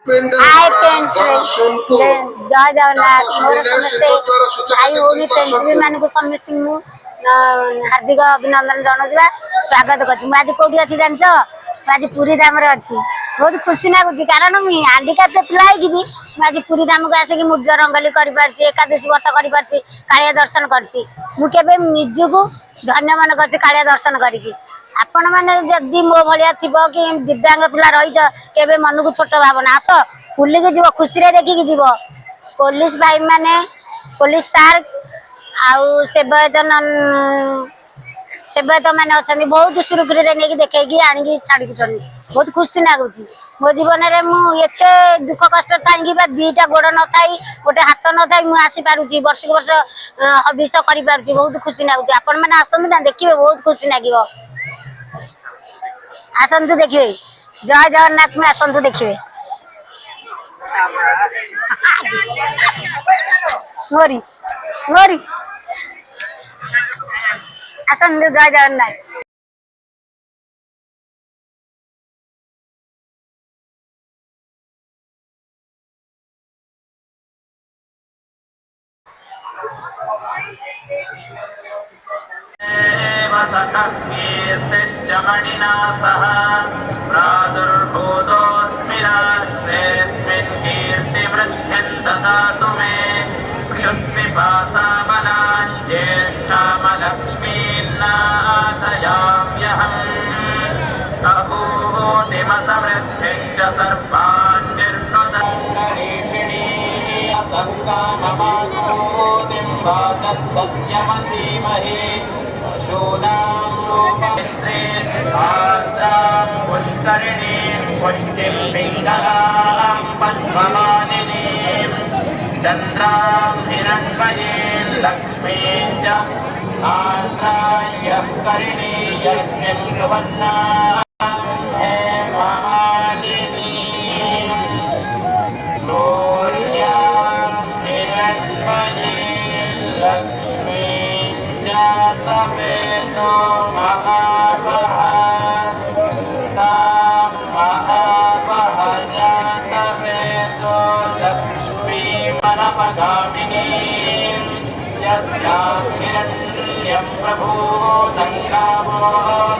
hi friends जय जगन्नाथ मोर समस्ते भाई भौणी फ्रेंड्स भी मान को समस्त हार्दिक अभिनंदन जनाऊँ स्वागत कर आज कौटी अच्छी जान आज पुरी धाम अच्छी बहुत खुशी लगुच कारण मुझे हांडिकाप पिला भी आज पुरी धाम को आसिक मूर्ज रंगोली कर एकादशी व्रत कर कालिया दर्शन कर निजक धन्य मन कर कालिया दर्शन करके आपण मैंने जदि मो भाया थी कि दिव्यांग पिला रही मन को छोट भावना आस बुल के जीव खुशी देखिकी जीव पुलिस भाई माने पुलिस सार आउ सेवायत मैंने अच्छा बहुत सुरुखुरी नहीं देखी आनिकी छाड़ी बहुत खुशी लगुच मो जीवन में मुझे दुख कष्ट थी दीटा गोड़ न था गोटे हाथ न था मुझे आसी पार्टी वर्ष को वर्ष हविष कर बहुत खुशी लगुच आपण मैंने आसतु ना देखिए बहुत खुशी लगे आसतु देखिए जय जगन्नाथ में आसतु देखिए मोरी मोरी आसतु जय जगन्नाथ कीर्तिश्च मणिना सह प्रादुर्भूतोऽस्मि राष्ट्रेऽस्मिन् कीर्तिवृद्धिं ददातु मे क्षुत्पिपासाबलान् ज्येष्ठामलक्ष्मीन्नाशयाम्यहम् अभूतिमसमृद्धिं च सर्वान् निर्नुदरीषिणी संकाममानोतिं वाचः सत्यमशीमहि पुष्करिणीं पुष्टिं पिङ्गलां पद्ममालिनीं चन्द्रां हिरण्मयीं लक्ष्मीं च आर्द्रायः करिणी यस्मिं सुवर्णां हेमालिनीं सूर्यां हिरण्मयीं लक्ष्मीं जातवेदो महावः तां महावः जातवेदो लक्ष्मीमनपगामिनीं यस्यां हिरण्यं प्रभूतं कामो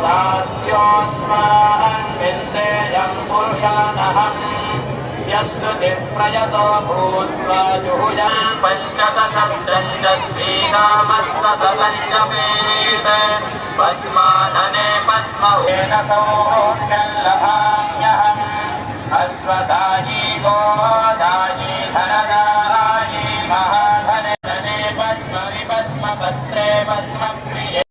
दास्योऽस्मान् विन्देयं पुरुषानहम् यस्सुचिप्रयतो भूत्वा जुहुयां पञ्चदशं च श्रीरामस्ततपञ्चमेत पद्मानने पद्मवेन सौख्यल्लभाम्यहम् अश्वदायी गोदायी धनदायी महाधने धने पद्मरि पद्मपत्रे पद्मप्रिये